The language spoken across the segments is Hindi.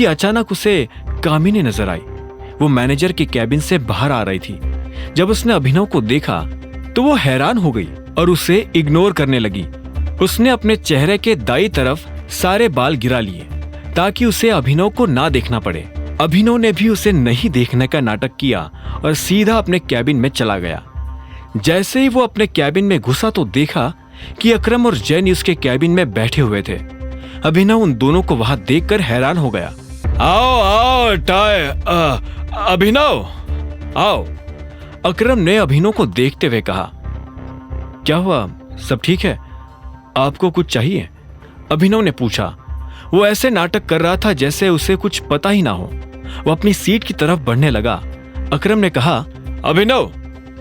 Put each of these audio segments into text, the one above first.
जबकि अचानक उसे कामिनी नजर आई। वो मैनेजर के कैबिन से बाहर आ रही थी। जब उसने अभिनव को देखा तो वो हैरान हो गई और उसे इग्नोर करने लगी। उसने अपने चेहरे के दाईं तरफ सारे बाल गिरा लिए ताकि उसे अभिनव को ना देखना पड़े। अभिनव ने भी उसे नहीं देखने का नाटक किया और सीधा अपने कैबिन में चला गया। जैसे ही वो अपने कैबिन में घुसा तो देखा कि अकरम और जैनी उसके कैबिन में बैठे हुए थे। अभिनव उन दोनों को वहां देखकर हैरान हो गया। आओ आओ टाय, अभिनव आओ। अकरम ने अभिनव को देखते हुए कहा, क्या हुआ, सब ठीक है? आपको कुछ चाहिए? अभिनव ने पूछा। वो ऐसे नाटक कर रहा था जैसे उसे कुछ पता ही ना हो। वो अपनी सीट की तरफ बढ़ने लगा। अकरम ने कहा, अभिनव,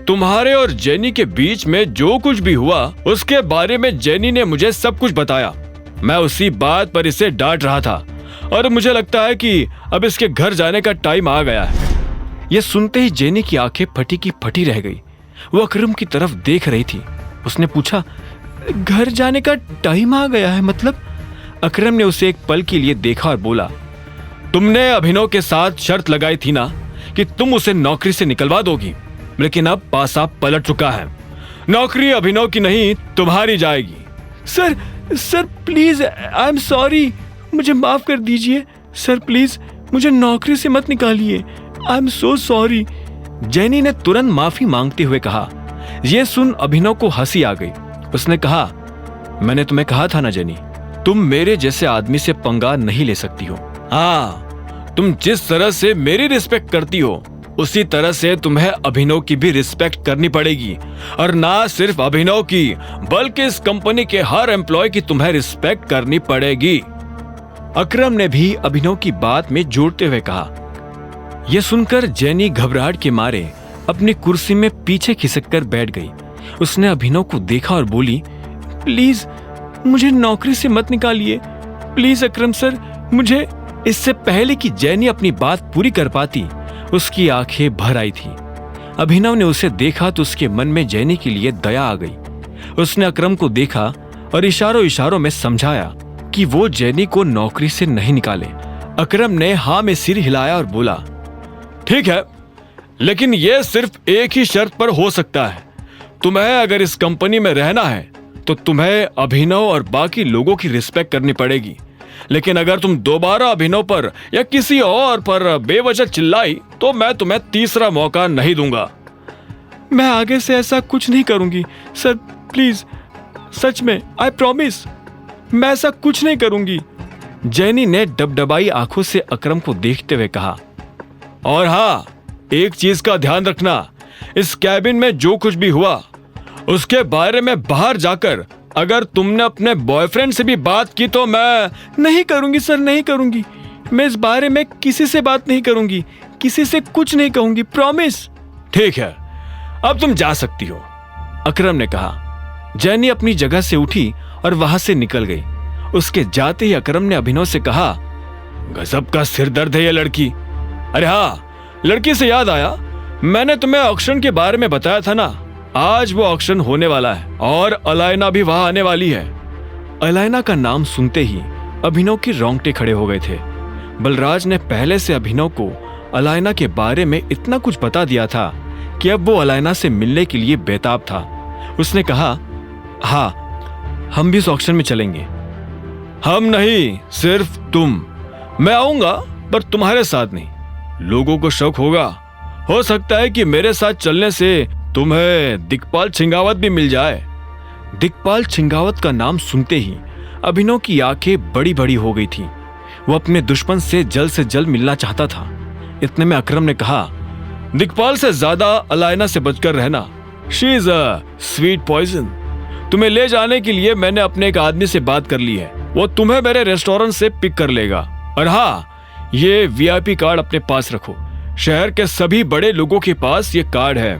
तुम्हारे और जेनी के बीच में जो कुछ भी हुआ उसके बारे में जेनी ने मुझे सब कुछ बताया। मैं उसी बात पर इसे डांट रहा था और मुझे लगता है कि अब इसके घर जाने का टाइम आ गया है। यह सुनते ही जेनी की आंखें फटी की फटी रह गई। वो अकरम की तरफ देख रही थी। उसने पूछा, घर जाने का टाइम आ गया है मतलब? अकरम ने उसे एक पल के लिए देखा और बोला, तुमने अभिनव के साथ शर्त लगाई थी ना कि तुम उसे नौकरी से निकलवा दोगी, लेकिन अब पासा पलट चुका है। नौकरी अभिनव की नहीं तुम्हारी जाएगी। Sir please, I am sorry, मुझे माफ कर दीजिए। सर प्लीज मुझे नौकरी से मत निकालिए, I am so sorry. Jenny ने तुरंत माफी मांगते हुए कहा। यह सुन अभिनव को हंसी आ गई। उसने कहा, मैंने तुम्हें कहा था ना जेनी, तुम मेरे जैसे आदमी से पंगा नहीं ले सकती हो। हाँ, तुम जिस तरह से मेरी रिस्पेक्ट करती हो उसी तरह से तुम्हें अभिनव की भी रिस्पेक्ट करनी पड़ेगी। और ना सिर्फ अभिनव की बल्कि इस कंपनी के हर एम्प्लॉय की तुम्हें रिस्पेक्ट करनी पड़ेगी। अकरम ने भी अभिनव की बात में जोड़ते हुए कहा। यह सुनकर जेनी घबराहट के मारे अपनी कुर्सी में पीछे खिसककर बैठ गई। उसने अभिनव को देखा और बोली, प्लीज मुझे नौकरी से मत निकालिए, प्लीज अकरम सर, मुझे। इससे पहले कि जेनी अपनी बात पूरी कर पाती उसकी आंखें भर आई थी। अभिनव ने उसे देखा तो उसके मन में जेनी के लिए दया आ गई। उसने अकरम को देखा और इशारों इशारों में समझाया कि वो जेनी को नौकरी से नहीं निकाले। अकरम ने हाँ में सिर हिलाया और बोला, ठीक है, लेकिन यह सिर्फ एक ही शर्त पर हो सकता है। तुम्हें अगर इस कंपनी में रहना है तो तुम्हें अभिनव और बाकी लोगों की रिस्पेक्ट करनी पड़ेगी। लेकिन अगर तुम दोबारा अभिनव पर या किसी और पर बेवजह चिल्लाई तो मैं तुम्हें तीसरा मौका नहीं दूंगा। मैं आगे से ऐसा कुछ नहीं करूंगी सर, प्लीज, सच में, आई प्रॉमिस, मैं ऐसा कुछ नहीं करूंगी। जेनी ने डबडबाई आंखों से अकरम को देखते हुए कहा, और हाँ, एक चीज का ध्यान रखना, इस कैबिन में जो कुछ भी हुआ उसके बारे में बाहर जाकर अगर तुमने अपने बॉयफ्रेंड से भी बात की तो मैं नहीं करूंगी सर, नहीं करूंगी। मैं इस बारे में किसी से बात नहीं करूंगी, किसी से कुछ नहीं कहूंगी, प्रॉमिस। ठीक है, अब तुम जा सकती हो, अकरम ने कहा। जेनी अपनी जगह से उठी और वहां से निकल गई। उसके जाते ही अकरम ने अभिनव से कहा, गजब का सिर दर्द है ये लड़की। अरे हाँ, लड़की से याद आया, मैंने तुम्हें ऑक्शन के बारे में बताया था ना, आज वो ऑक्शन होने वाला है और अलायना भी वहां आने वाली है। अलायना का नाम सुनते ही अभिनव के रोंगटे खड़े हो गए थे। बलराज ने पहले से अभिनव को अलायना के बारे में इतना कुछ बता दिया था कि अब वो अलायना से मिलने के लिए बेताब था। उसने कहा, हाँ, हम भी इस ऑक्शन में चलेंगे। हम नहीं, सिर्फ तुम। मैं आऊंगा पर तुम्हारे साथ नहीं। लोगों को शक होगा, हो सकता है कि मेरे साथ चलने से तुम्हें दिक्पाल छिंगावत भी मिल जाए। दिक्पाल छिंगावत का नाम सुनते ही अभिनव की आंखें बड़ी बड़ी हो गई थी। वो अपने दुश्मन से जल्द मिलना चाहता था। इतने में अकरम ने कहा, दिक्पाल से ज्यादा अलायना से बचकर रहना, she is a sweet poison. तुम्हें ले जाने के लिए मैंने अपने एक आदमी से बात कर ली है, वो तुम्हें मेरे रेस्टोरेंट से पिक कर लेगा। और हाँ, ये वीआईपी कार्ड अपने पास रखो, शहर के सभी बड़े लोगों के पास ये कार्ड है।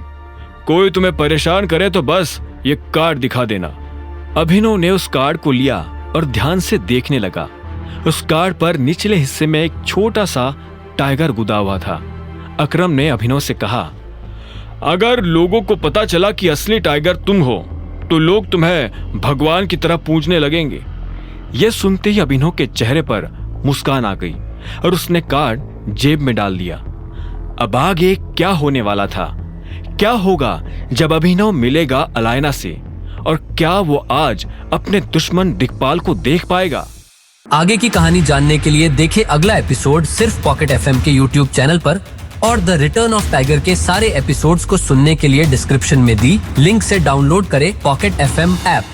कोई तुम्हें परेशान करे तो बस ये कार्ड दिखा देना। अभिनव ने उस कार्ड को लिया और ध्यान से देखने लगा। उस कार्ड पर निचले हिस्से में एक छोटा सा टाइगर गुदा हुआ था। अकरम ने अभिनव से कहा, अगर लोगों को पता चला कि असली टाइगर तुम हो तो लोग तुम्हें भगवान की तरह पूजने लगेंगे। यह सुनते ही अभिनव के चेहरे पर मुस्कान आ गई। और उसने कार्ड जेब में डाल दिया। अब आगे क्या होने वाला था? क्या होगा जब अभिनव मिलेगा अलायना से? और क्या वो आज अपने दुश्मन दिक्पाल को देख पाएगा? आगे की कहानी जानने के लिए देखें अगला एपिसोड सिर्फ पॉकेट एफएम के यूट्यूब चैनल पर, और द रिटर्न ऑफ टाइगर के सारे एपिसोड्स को सुनने के लिए डिस्क्रिप्शन में दी लिंक से डाउनलोड करें पॉकेट एफएम ऐप।